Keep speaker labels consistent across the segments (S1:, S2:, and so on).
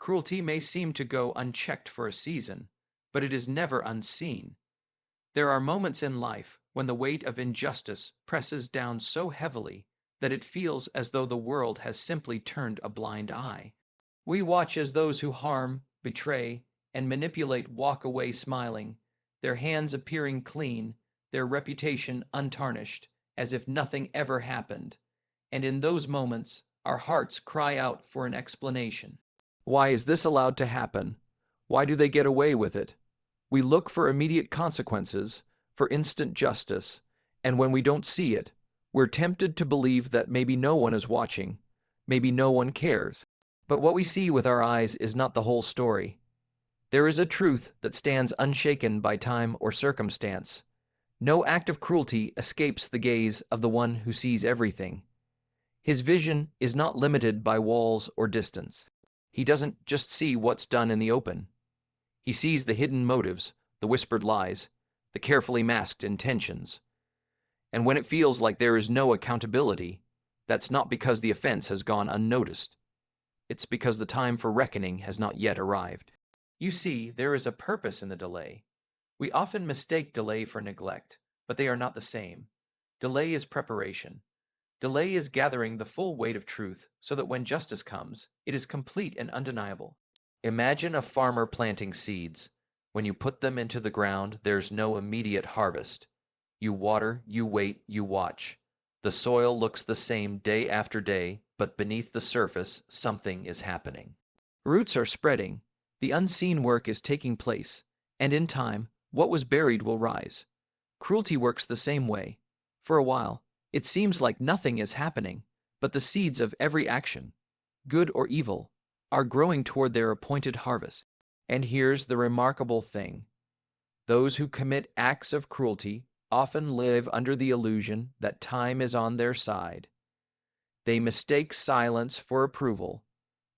S1: Cruelty may seem to go unchecked for a season, but it is never unseen. There are moments in life when the weight of injustice presses down so heavily that it feels as though the world has simply turned a blind eye. We watch as those who harm, betray, and manipulate walk away smiling, their hands appearing clean, their reputation untarnished, as if nothing ever happened. And in those moments, our hearts cry out for an explanation. Why is this allowed to happen? Why do they get away with it? We look for immediate consequences, for instant justice, and when we don't see it, we're tempted to believe that maybe no one is watching, maybe no one cares. But what we see with our eyes is not the whole story. There is a truth that stands unshaken by time or circumstance. No act of cruelty escapes the gaze of the one who sees everything. His vision is not limited by walls or distance. He doesn't just see what's done in the open. He sees the hidden motives, the whispered lies, the carefully masked intentions. And when it feels like there is no accountability, that's not because the offense has gone unnoticed. It's because the time for reckoning has not yet arrived. You see, there is a purpose in the delay. We often mistake delay for neglect, but they are not the same. Delay is preparation. Delay is gathering the full weight of truth so that when justice comes, it is complete and undeniable. Imagine a farmer planting seeds. When you put them into the ground, there's no immediate harvest. You water, you wait, you watch. The soil looks the same day after day, but beneath the surface, something is happening. Roots are spreading, the unseen work is taking place, and in time, what was buried will rise. Cruelty works the same way. For a while, it seems like nothing is happening, but the seeds of every action, good or evil, are growing toward their appointed harvest. And here's the remarkable thing. Those who commit acts of cruelty often live under the illusion that time is on their side. They mistake silence for approval,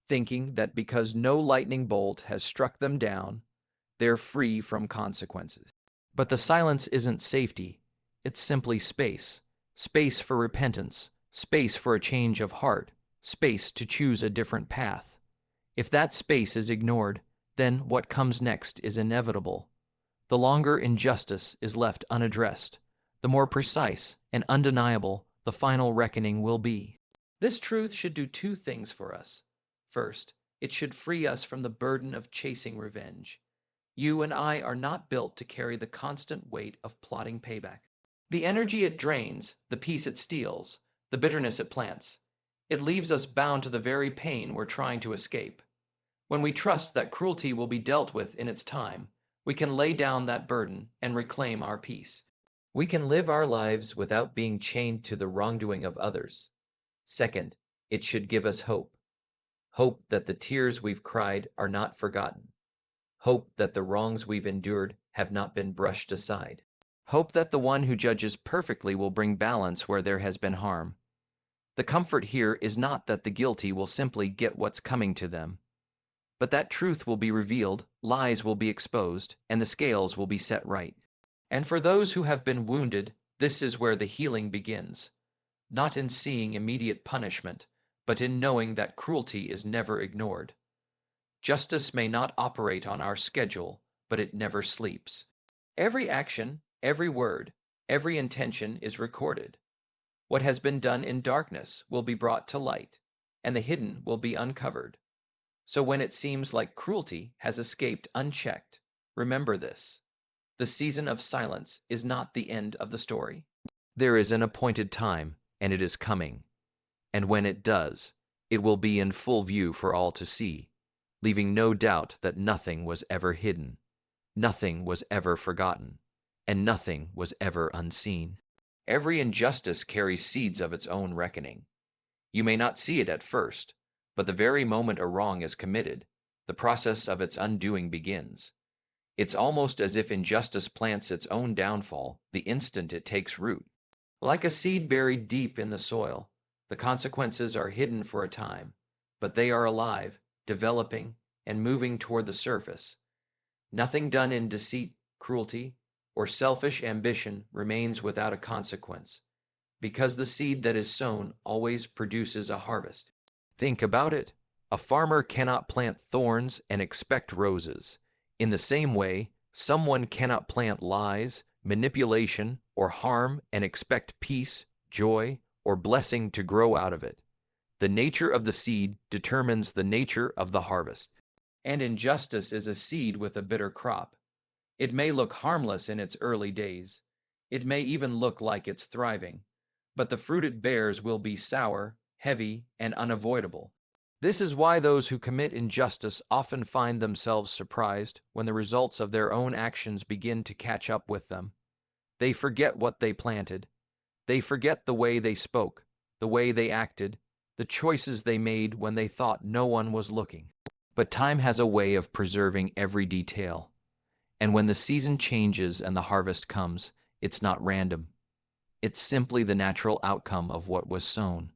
S1: thinking that because no lightning bolt has struck them down, they're free from consequences. But the silence isn't safety, it's simply space. Space for repentance, space for a change of heart, space to choose a different path. If that space is ignored, then what comes next is inevitable. The longer injustice is left unaddressed, the more precise and undeniable the final reckoning will be. This truth should do two things for us. First, it should free us from the burden of chasing revenge. You and I are not built to carry the constant weight of plotting payback. The energy it drains, the peace it steals, the bitterness it plants, it leaves us bound to the very pain we're trying to escape. When we trust that cruelty will be dealt with in its time, we can lay down that burden and reclaim our peace. We can live our lives without being chained to the wrongdoing of others. Second, it should give us hope. Hope that the tears we've cried are not forgotten. Hope that the wrongs we've endured have not been brushed aside. Hope that the one who judges perfectly will bring balance where there has been harm. The comfort here is not that the guilty will simply get what's coming to them, but that truth will be revealed, lies will be exposed, and the scales will be set right. And for those who have been wounded, this is where the healing begins. Not in seeing immediate punishment, but in knowing that cruelty is never ignored. Justice may not operate on our schedule, but it never sleeps. Every action, every word, every intention is recorded. What has been done in darkness will be brought to light, and the hidden will be uncovered. So when it seems like cruelty has escaped unchecked, remember this. The season of silence is not the end of the story. There is an appointed time, and it is coming. And when it does, it will be in full view for all to see, leaving no doubt that nothing was ever hidden, nothing was ever forgotten, and nothing was ever unseen. Every injustice carries seeds of its own reckoning. You may not see it at first, but the very moment a wrong is committed, the process of its undoing begins. It's almost as if injustice plants its own downfall the instant it takes root. Like a seed buried deep in the soil, the consequences are hidden for a time, but they are alive, developing, and moving toward the surface. Nothing done in deceit, cruelty, or selfish ambition remains without a consequence, because the seed that is sown always produces a harvest. Think about it. A farmer cannot plant thorns and expect roses. In the same way, someone cannot plant lies, manipulation, or harm and expect peace, joy, or blessing to grow out of it. The nature of the seed determines the nature of the harvest. And injustice is a seed with a bitter crop. It may look harmless in its early days. It may even look like it's thriving. But the fruit it bears will be sour, heavy, and unavoidable. This is why those who commit injustice often find themselves surprised when the results of their own actions begin to catch up with them. They forget what they planted. They forget the way they spoke, the way they acted, the choices they made when they thought no one was looking. But time has a way of preserving every detail. And when the season changes and the harvest comes, it's not random. It's simply the natural outcome of what was sown.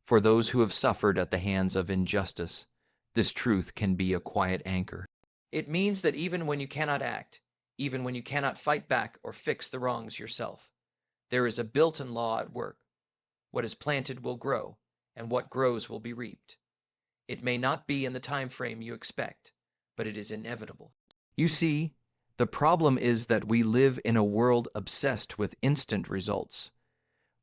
S1: For those who have suffered at the hands of injustice, this truth can be a quiet anchor. It means that even when you cannot act, even when you cannot fight back or fix the wrongs yourself, there is a built-in law at work. What is planted will grow, and what grows will be reaped. It may not be in the time frame you expect, but it is inevitable. You see, the problem is that we live in a world obsessed with instant results.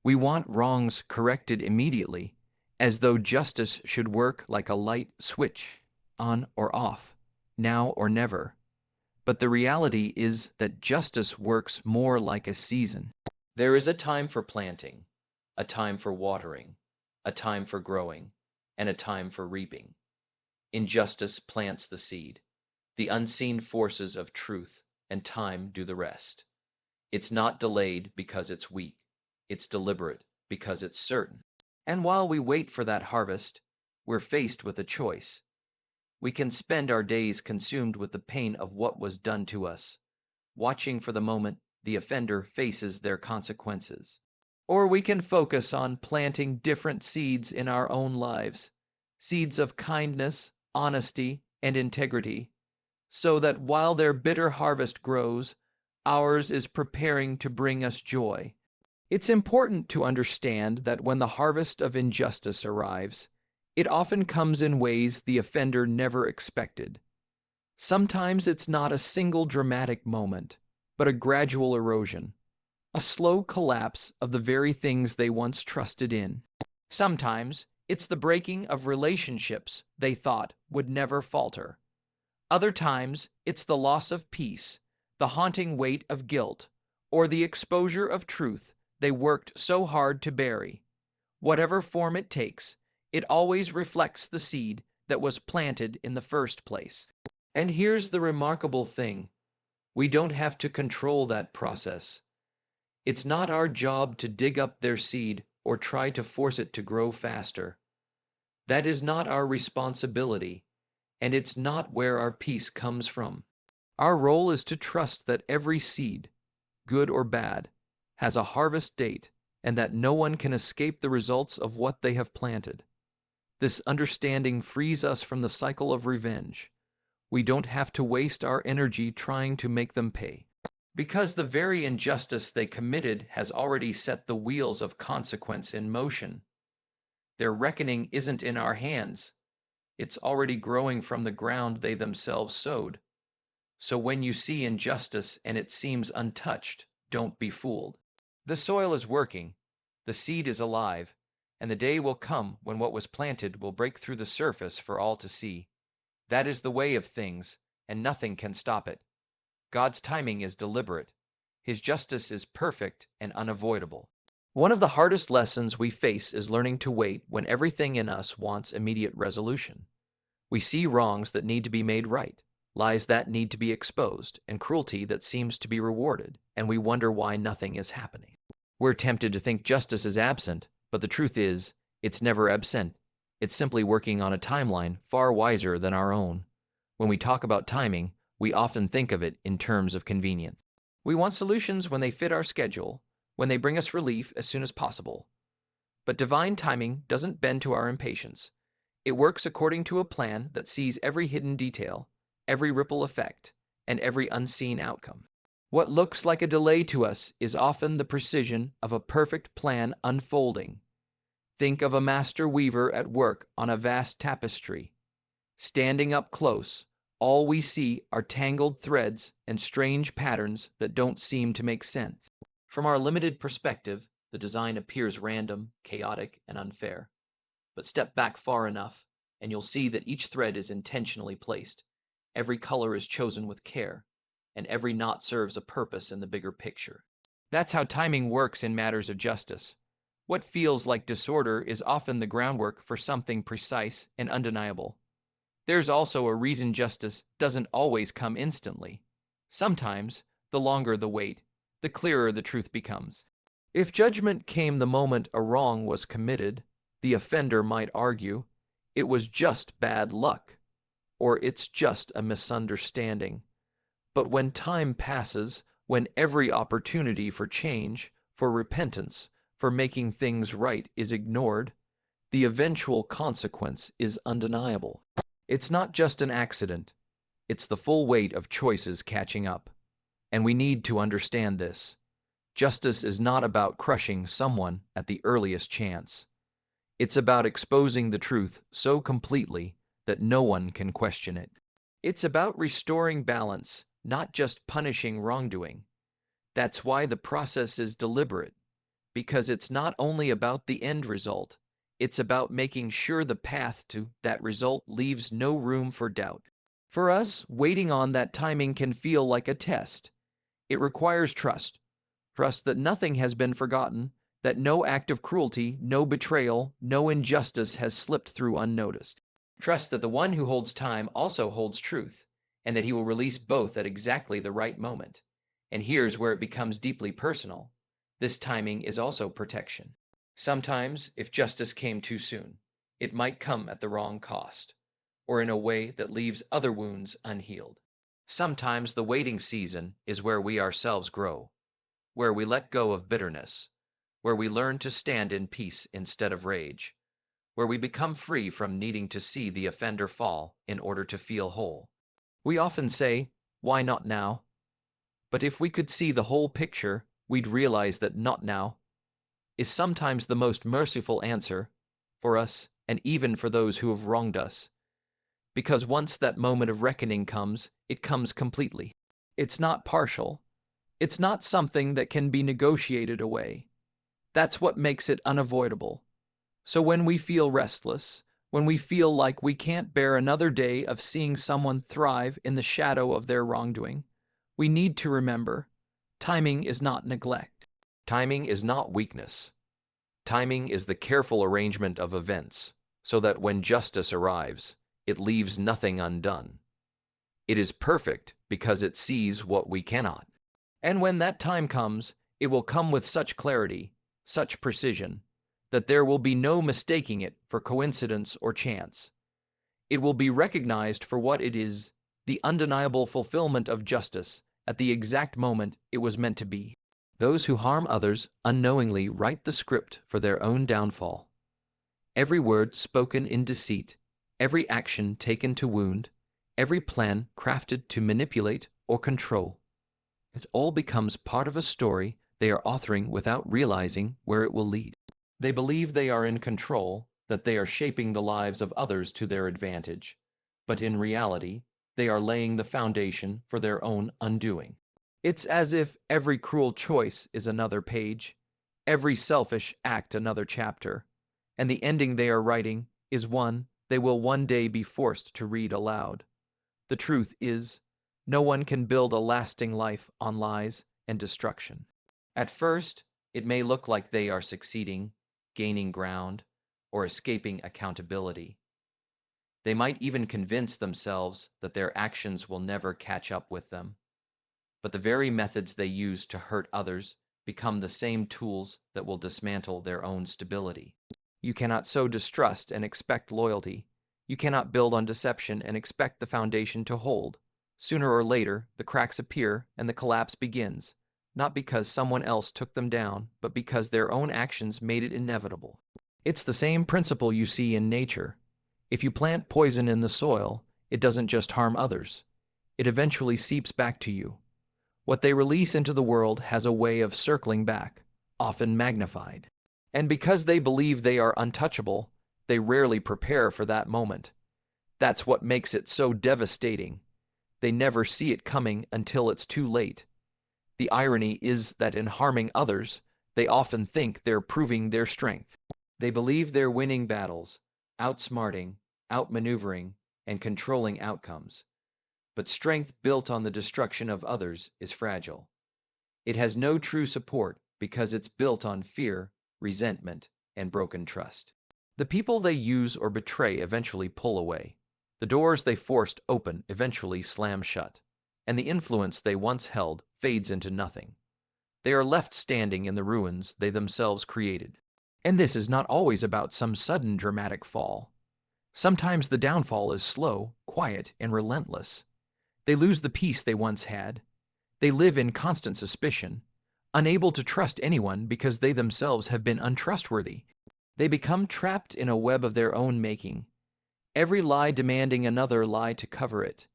S1: We want wrongs corrected immediately, as though justice should work like a light switch, on or off, now or never. But the reality is that justice works more like a season. There is a time for planting, a time for watering, a time for growing, and a time for reaping. Injustice plants the seed. The unseen forces of truth and time do the rest. It's not delayed because it's weak. It's deliberate because it's certain. And while we wait for that harvest, we're faced with a choice. We can spend our days consumed with the pain of what was done to us, watching for the moment the offender faces their consequences. Or we can focus on planting different seeds in our own lives, seeds of kindness, honesty, and integrity, so that while their bitter harvest grows, ours is preparing to bring us joy. It's important to understand that when the harvest of injustice arrives, it often comes in ways the offender never expected. Sometimes it's not a single dramatic moment, but a gradual erosion, a slow collapse of the very things they once trusted in. Sometimes it's the breaking of relationships they thought would never falter. Other times it's the loss of peace, the haunting weight of guilt, or the exposure of truth they worked so hard to bury. Whatever form it takes, it always reflects the seed that was planted in the first place. And here's the remarkable thing. We don't have to control that process. It's not our job to dig up their seed or try to force it to grow faster. That is not our responsibility, and it's not where our peace comes from. Our role is to trust that every seed, good or bad, has a harvest date and that no one can escape the results of what they have planted. This understanding frees us from the cycle of revenge. We don't have to waste our energy trying to make them pay, because the very injustice they committed has already set the wheels of consequence in motion. Their reckoning isn't in our hands. It's already growing from the ground they themselves sowed. So when you see injustice and it seems untouched, don't be fooled. The soil is working, the seed is alive, and the day will come when what was planted will break through the surface for all to see. That is the way of things, and nothing can stop it. God's timing is deliberate. His justice is perfect and unavoidable. One of the hardest lessons we face is learning to wait when everything in us wants immediate resolution. We see wrongs that need to be made right, lies that need to be exposed, and cruelty that seems to be rewarded, and we wonder why nothing is happening. We're tempted to think justice is absent, but the truth is, it's never absent. It's simply working on a timeline far wiser than our own. When we talk about timing, we often think of it in terms of convenience. We want solutions when they fit our schedule, when they bring us relief as soon as possible. But divine timing doesn't bend to our impatience. It works according to a plan that sees every hidden detail, every ripple effect, and every unseen outcome. What looks like a delay to us is often the precision of a perfect plan unfolding. Think of a master weaver at work on a vast tapestry. Standing up close, all we see are tangled threads and strange patterns that don't seem to make sense. From our limited perspective, the design appears random, chaotic, and unfair. But step back far enough, and you'll see that each thread is intentionally placed. Every color is chosen with care, and every knot serves a purpose in the bigger picture. That's how timing works in matters of justice. What feels like disorder is often the groundwork for something precise and undeniable. There's also a reason justice doesn't always come instantly. Sometimes, the longer the wait, the clearer the truth becomes. If judgment came the moment a wrong was committed, the offender might argue, it was just bad luck, or it's just a misunderstanding. But when time passes, when every opportunity for change, for repentance, for making things right is ignored, the eventual consequence is undeniable. It's not just an accident, it's the full weight of choices catching up. And we need to understand this. Justice is not about crushing someone at the earliest chance. It's about exposing the truth so completely that no one can question it. It's about restoring balance, not just punishing wrongdoing. That's why the process is deliberate, because it's not only about the end result, it's about making sure the path to that result leaves no room for doubt. For us, waiting on that timing can feel like a test. It requires trust. Trust that nothing has been forgotten, that no act of cruelty, no betrayal, no injustice has slipped through unnoticed. Trust that the one who holds time also holds truth, and that he will release both at exactly the right moment. And here's where it becomes deeply personal. This timing is also protection. Sometimes, if justice came too soon, it might come at the wrong cost, or in a way that leaves other wounds unhealed. Sometimes the waiting season is where we ourselves grow, where we let go of bitterness, where we learn to stand in peace instead of rage, where we become free from needing to see the offender fall in order to feel whole. We often say, "Why not now?" But if we could see the whole picture, we'd realize that "not now" is sometimes the most merciful answer for us and even for those who have wronged us. Because once that moment of reckoning comes, it comes completely. It's not partial. It's not something that can be negotiated away. That's what makes it unavoidable. So when we feel restless, when we feel like we can't bear another day of seeing someone thrive in the shadow of their wrongdoing, we need to remember, timing is not neglect. Timing is not weakness. Timing is the careful arrangement of events, so that when justice arrives, it leaves nothing undone. It is perfect because it sees what we cannot. And when that time comes, it will come with such clarity, such precision, that there will be no mistaking it for coincidence or chance. It will be recognized for what it is, the undeniable fulfillment of justice at the exact moment it was meant to be. Those who harm others unknowingly write the script for their own downfall. Every word spoken in deceit, every action taken to wound, every plan crafted to manipulate or control. It all becomes part of a story they are authoring without realizing where it will lead. They believe they are in control, that they are shaping the lives of others to their advantage, but in reality, they are laying the foundation for their own undoing. It's as if every cruel choice is another page, every selfish act another chapter, and the ending they are writing is one they will one day be forced to read aloud. The truth is, no one can build a lasting life on lies and destruction. At first, it may look like they are succeeding, gaining ground, or escaping accountability. They might even convince themselves that their actions will never catch up with them. But the very methods they use to hurt others become the same tools that will dismantle their own stability. You cannot sow distrust and expect loyalty. You cannot build on deception and expect the foundation to hold. Sooner or later, the cracks appear and the collapse begins, not because someone else took them down, but because their own actions made it inevitable. It's the same principle you see in nature. If you plant poison in the soil, it doesn't just harm others. It eventually seeps back to you. What they release into the world has a way of circling back, often magnified. And because they believe they are untouchable, they rarely prepare for that moment. That's what makes it so devastating. They never see it coming until it's too late. The irony is that in harming others, they often think they're proving their strength. They believe they're winning battles, outsmarting, outmaneuvering, and controlling outcomes. But strength built on the destruction of others is fragile. It has no true support because it's built on fear, resentment, and broken trust. The people they use or betray eventually pull away. The doors they forced open eventually slam shut, and the influence they once held fades into nothing. They are left standing in the ruins they themselves created. And this is not always about some sudden dramatic fall. Sometimes the downfall is slow, quiet, and relentless. They lose the peace they once had. They live in constant suspicion, unable to trust anyone because they themselves have been untrustworthy. They become trapped in a web of their own making, every lie demanding another lie to cover it,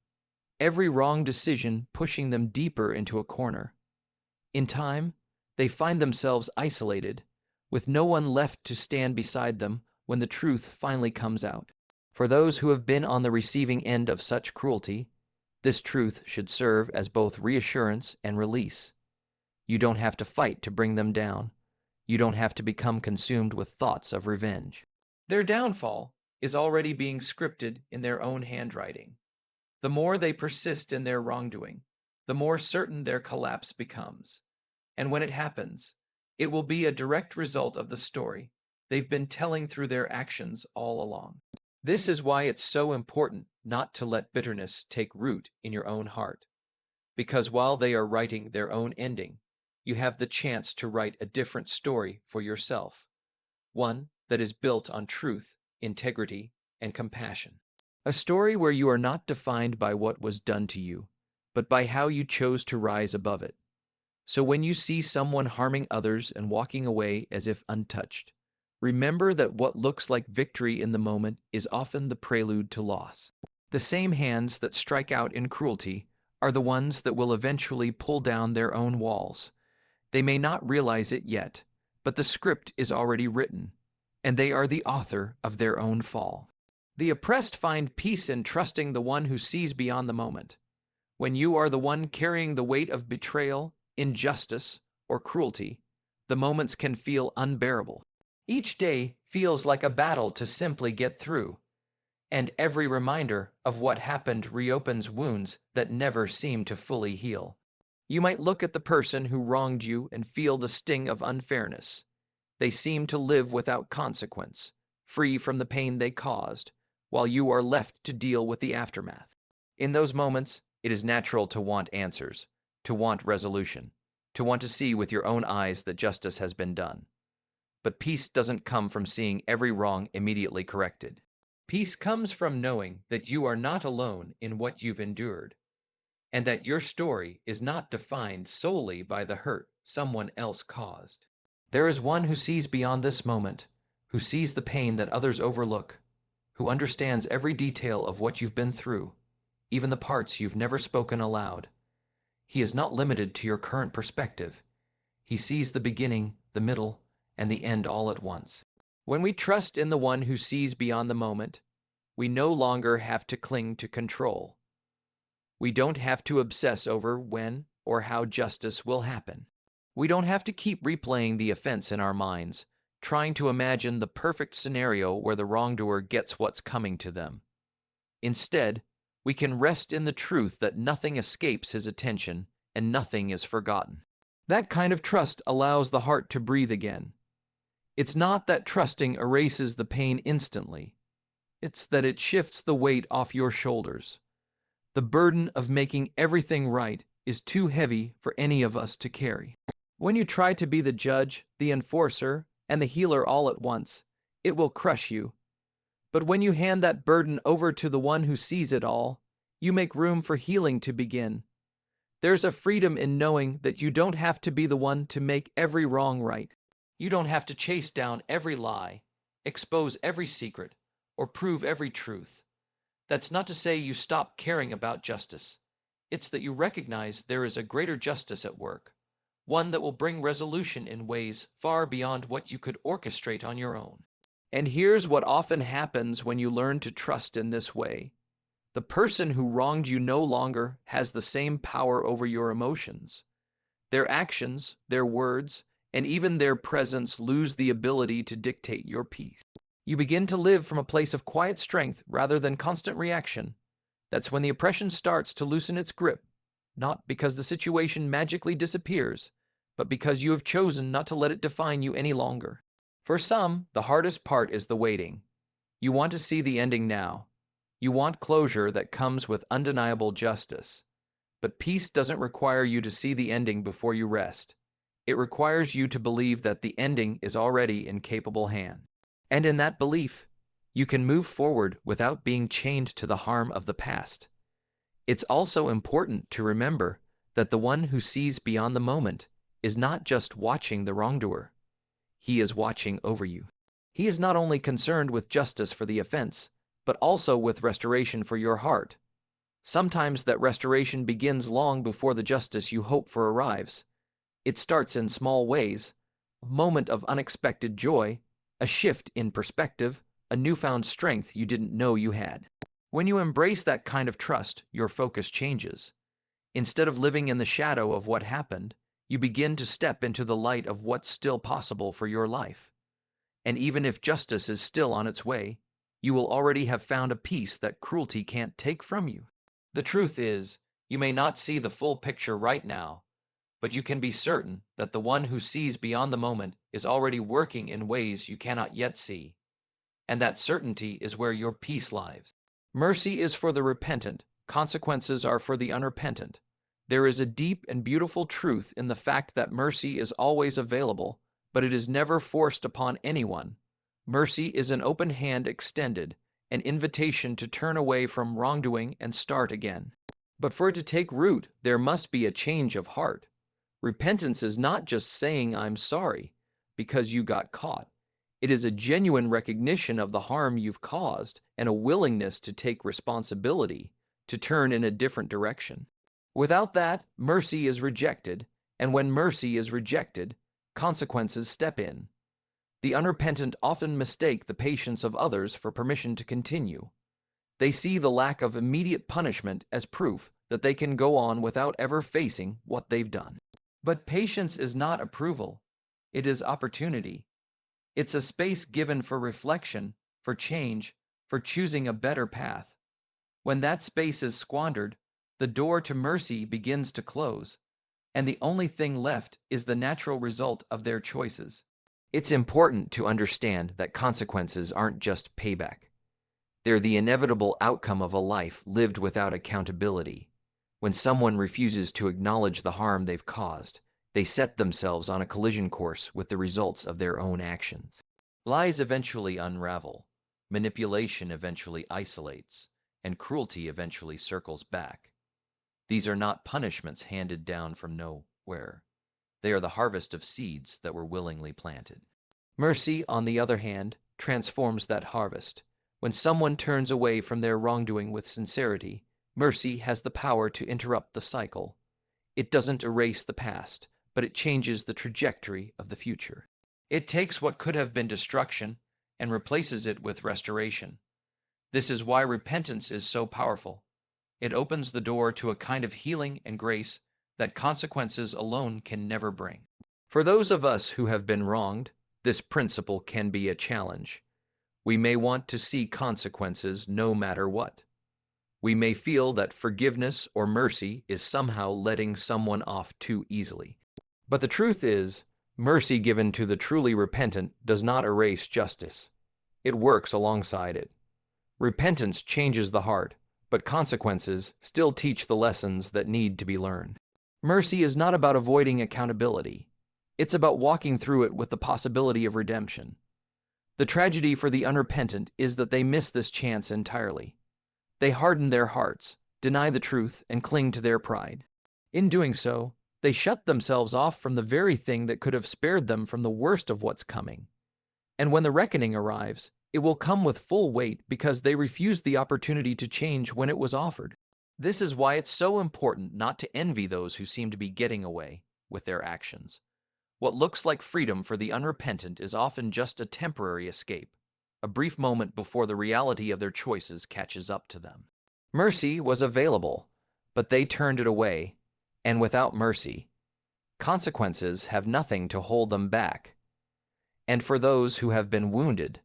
S1: every wrong decision pushing them deeper into a corner. In time, they find themselves isolated, with no one left to stand beside them when the truth finally comes out. For those who have been on the receiving end of such cruelty, this truth should serve as both reassurance and release. You don't have to fight to bring them down. You don't have to become consumed with thoughts of revenge. Their downfall is already being scripted in their own handwriting. The more they persist in their wrongdoing, the more certain their collapse becomes. And when it happens, it will be a direct result of the story they've been telling through their actions all along. This is why it's so important not to let bitterness take root in your own heart. Because while they are writing their own ending, you have the chance to write a different story for yourself, one that is built on truth, integrity, and compassion. A story where you are not defined by what was done to you, but by how you chose to rise above it. So when you see someone harming others and walking away as if untouched, remember that what looks like victory in the moment is often the prelude to loss. The same hands that strike out in cruelty are the ones that will eventually pull down their own walls. They may not realize it yet, but the script is already written, and they are the author of their own fall. The oppressed find peace in trusting the one who sees beyond the moment. When you are the one carrying the weight of betrayal, injustice, or cruelty, the moments can feel unbearable. Each day feels like a battle to simply get through, and every reminder of what happened reopens wounds that never seem to fully heal. You might look at the person who wronged you and feel the sting of unfairness. They seem to live without consequence, free from the pain they caused, while you are left to deal with the aftermath. In those moments, it is natural to want answers, to want resolution, to want to see with your own eyes that justice has been done. But peace doesn't come from seeing every wrong immediately corrected. Peace comes from knowing that you are not alone in what you've endured, and that your story is not defined solely by the hurt someone else caused. There is one who sees beyond this moment, who sees the pain that others overlook, who understands every detail of what you've been through, even the parts you've never spoken aloud. He is not limited to your current perspective. He sees the beginning, the middle, and the end all at once. When we trust in the one who sees beyond the moment, we no longer have to cling to control. We don't have to obsess over when or how justice will happen. We don't have to keep replaying the offense in our minds, trying to imagine the perfect scenario where the wrongdoer gets what's coming to them. Instead, we can rest in the truth that nothing escapes his attention and nothing is forgotten. That kind of trust allows the heart to breathe again. It's not that trusting erases the pain instantly. It's that it shifts the weight off your shoulders. The burden of making everything right is too heavy for any of us to carry. When you try to be the judge, the enforcer, and the healer all at once, it will crush you. But when you hand that burden over to the one who sees it all, you make room for healing to begin. There's a freedom in knowing that you don't have to be the one to make every wrong right. You don't have to chase down every lie, expose every secret, or prove every truth. That's not to say you stop caring about justice. It's that you recognize there is a greater justice at work, one that will bring resolution in ways far beyond what you could orchestrate on your own. And here's what often happens when you learn to trust in this way. The person who wronged you no longer has the same power over your emotions. Their actions, their words, and even their presence lose the ability to dictate your peace. You begin to live from a place of quiet strength rather than constant reaction. That's when the oppression starts to loosen its grip, not because the situation magically disappears, but because you have chosen not to let it define you any longer. For some, the hardest part is the waiting. You want to see the ending now. You want closure that comes with undeniable justice. But peace doesn't require you to see the ending before you rest. It requires you to believe that the ending is already in capable hands. And in that belief, you can move forward without being chained to the harm of the past. It's also important to remember that the one who sees beyond the moment is not just watching the wrongdoer. He is watching over you. He is not only concerned with justice for the offense, but also with restoration for your heart. Sometimes that restoration begins long before the justice you hope for arrives. It starts in small ways, a moment of unexpected joy, a shift in perspective, a newfound strength you didn't know you had. When you embrace that kind of trust, your focus changes. Instead of living in the shadow of what happened, you begin to step into the light of what's still possible for your life. And even if justice is still on its way, you will already have found a peace that cruelty can't take from you. The truth is, you may not see the full picture right now, but you can be certain that the one who sees beyond the moment is already working in ways you cannot yet see. And that certainty is where your peace lies. Mercy is for the repentant, consequences are for the unrepentant. There is a deep and beautiful truth in the fact that mercy is always available, but it is never forced upon anyone. Mercy is an open hand extended, an invitation to turn away from wrongdoing and start again. But for it to take root, there must be a change of heart. Repentance is not just saying I'm sorry because you got caught. It is a genuine recognition of the harm you've caused and a willingness to take responsibility, to turn in a different direction. Without that, mercy is rejected, and when mercy is rejected, consequences step in. The unrepentant often mistake the patience of others for permission to continue. They see the lack of immediate punishment as proof that they can go on without ever facing what they've done. But patience is not approval. It is opportunity. It's a space given for reflection, for change, for choosing a better path. When that space is squandered, the door to mercy begins to close, and the only thing left is the natural result of their choices. It's important to understand that consequences aren't just payback. They're the inevitable outcome of a life lived without accountability. When someone refuses to acknowledge the harm they've caused, they set themselves on a collision course with the results of their own actions. Lies eventually unravel, manipulation eventually isolates, and cruelty eventually circles back. These are not punishments handed down from nowhere. They are the harvest of seeds that were willingly planted. Mercy, on the other hand, transforms that harvest. When someone turns away from their wrongdoing with sincerity, mercy has the power to interrupt the cycle. It doesn't erase the past, but it changes the trajectory of the future. It takes what could have been destruction and replaces it with restoration. This is why repentance is so powerful. It opens the door to a kind of healing and grace that consequences alone can never bring. For those of us who have been wronged, this principle can be a challenge. We may want to see consequences no matter what. We may feel that forgiveness or mercy is somehow letting someone off too easily. But the truth is, mercy given to the truly repentant does not erase justice. It works alongside it. Repentance changes the heart, but consequences still teach the lessons that need to be learned. Mercy is not about avoiding accountability. It's about walking through it with the possibility of redemption. The tragedy for the unrepentant is that they miss this chance entirely. They harden their hearts, deny the truth, and cling to their pride. In doing so, they shut themselves off from the very thing that could have spared them from the worst of what's coming. And when the reckoning arrives, it will come with full weight because they refused the opportunity to change when it was offered. This is why it's so important not to envy those who seem to be getting away. with their actions. What looks like freedom for the unrepentant is often just a temporary escape, a brief moment before the reality of their choices catches up to them. Mercy was available, but they turned it away, and without mercy, consequences have nothing to hold them back. And for those who have been wounded,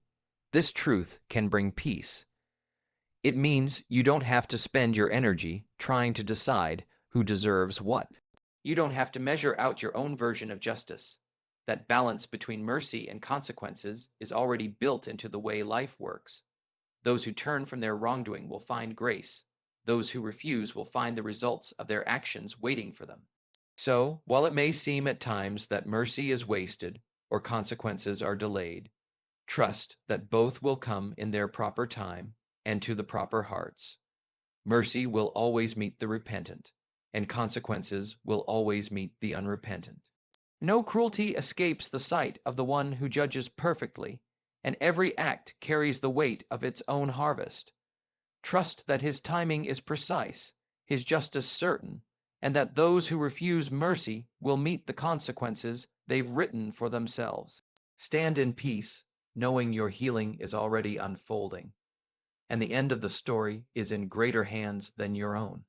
S1: this truth can bring peace. It means you don't have to spend your energy trying to decide who deserves what. You don't have to measure out your own version of justice. That balance between mercy and consequences is already built into the way life works. Those who turn from their wrongdoing will find grace. Those who refuse will find the results of their actions waiting for them. So, while it may seem at times that mercy is wasted or consequences are delayed, trust that both will come in their proper time and to the proper hearts. Mercy will always meet the repentant, and consequences will always meet the unrepentant. No cruelty escapes the sight of the one who judges perfectly, and every act carries the weight of its own harvest. Trust that his timing is precise, his justice certain, and that those who refuse mercy will meet the consequences they've written for themselves. Stand in peace, knowing your healing is already unfolding, and the end of the story is in greater hands than your own.